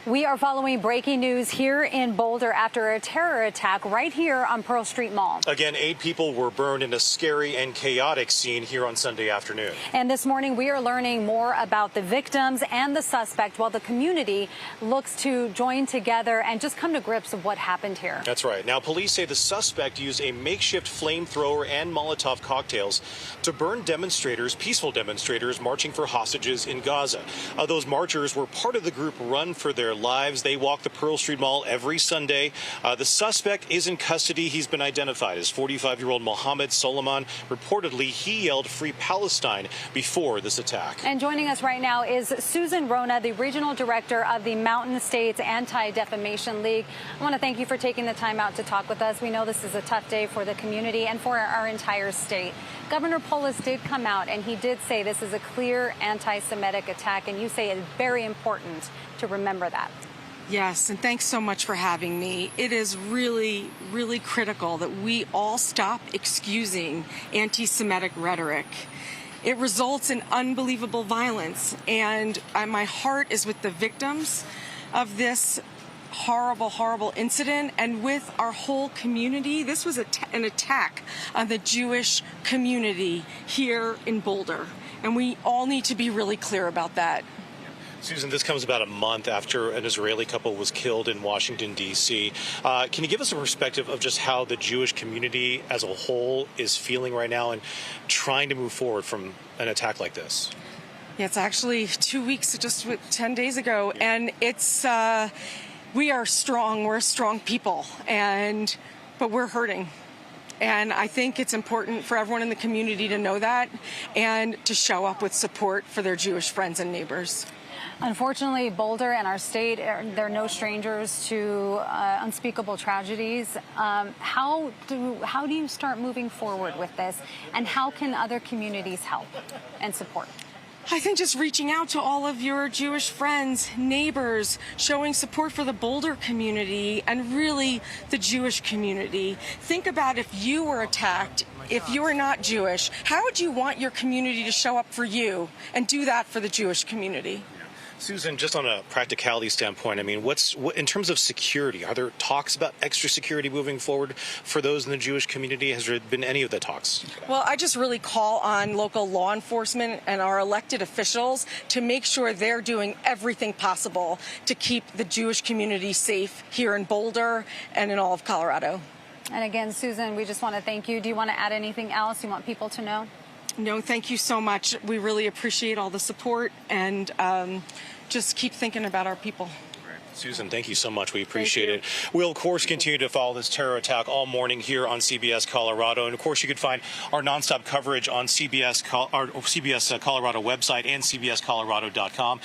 We are following breaking news here in Boulder after a terror attack right here on Pearl Street Mall. Again, 8 people were burned in a scary and chaotic scene here on Sunday afternoon. And this morning we are learning more about the victims and the suspect while the community looks to join together and just come to grips with what happened here. That's right. Now, police say the suspect used a makeshift flamethrower and Molotov cocktails to burn demonstrators, peaceful demonstrators marching for hostages in Gaza. Those marchers were part of the group Run for Their Lives. They walk the Pearl Street Mall every Sunday. The suspect is in custody. He's been identified as 45-year-old Mohammed Solomon. Reportedly, he yelled "Free Palestine" before this attack. And joining us right now is Susan Rona, the regional director of the Mountain States Anti-Defamation League. I want to thank you for taking the time out to talk with us. We know this is a tough day for the community and for our entire state. Governor Polis did come out and he did say this is a clear anti-Semitic attack, and you say it's very important to remember that. Yes, and thanks so much for having me. It is really, really critical that we all stop excusing anti-Semitic rhetoric. It results in unbelievable violence, and my heart is with the victims of this horrible, horrible incident and with our whole community. This was an attack on the Jewish community here in Boulder, and we all need to be really clear about that. Susan, this comes about a month after an Israeli couple was killed in Washington, D.C. Can you give us a perspective of just how the Jewish community as a whole is feeling right now and trying to move forward from an attack like this? Yeah, it's actually 2 weeks, just 10 days ago, and it's we are strong. We're a strong people, but we're hurting. And I think it's important for everyone in the community to know that and to show up with support for their Jewish friends and neighbors. Unfortunately, Boulder and our state, they're no strangers to unspeakable tragedies. How do you start moving forward with this, and how can other communities help and support? I think just reaching out to all of your Jewish friends, neighbors, showing support for the Boulder community and really the Jewish community. Think about if you were attacked, if you were not Jewish, how would you want your community to show up for you and do that for the Jewish community? Susan, just on a practicality standpoint, I mean, what in terms of security, are there talks about extra security moving forward for those in the Jewish community? Has there been any of the talks? Well, I just really call on local law enforcement and our elected officials to make sure they're doing everything possible to keep the Jewish community safe here in Boulder and in all of Colorado. And again, Susan, we just want to thank you. Do you want to add anything else you want people to know? No, thank you so much. We really appreciate all the support, and just keep thinking about our people. Susan, thank you so much. We appreciate it. We'll, of course, continue to follow this terror attack all morning here on CBS Colorado. And, of course, you can find our nonstop coverage on CBS Colorado website and CBSColorado.com.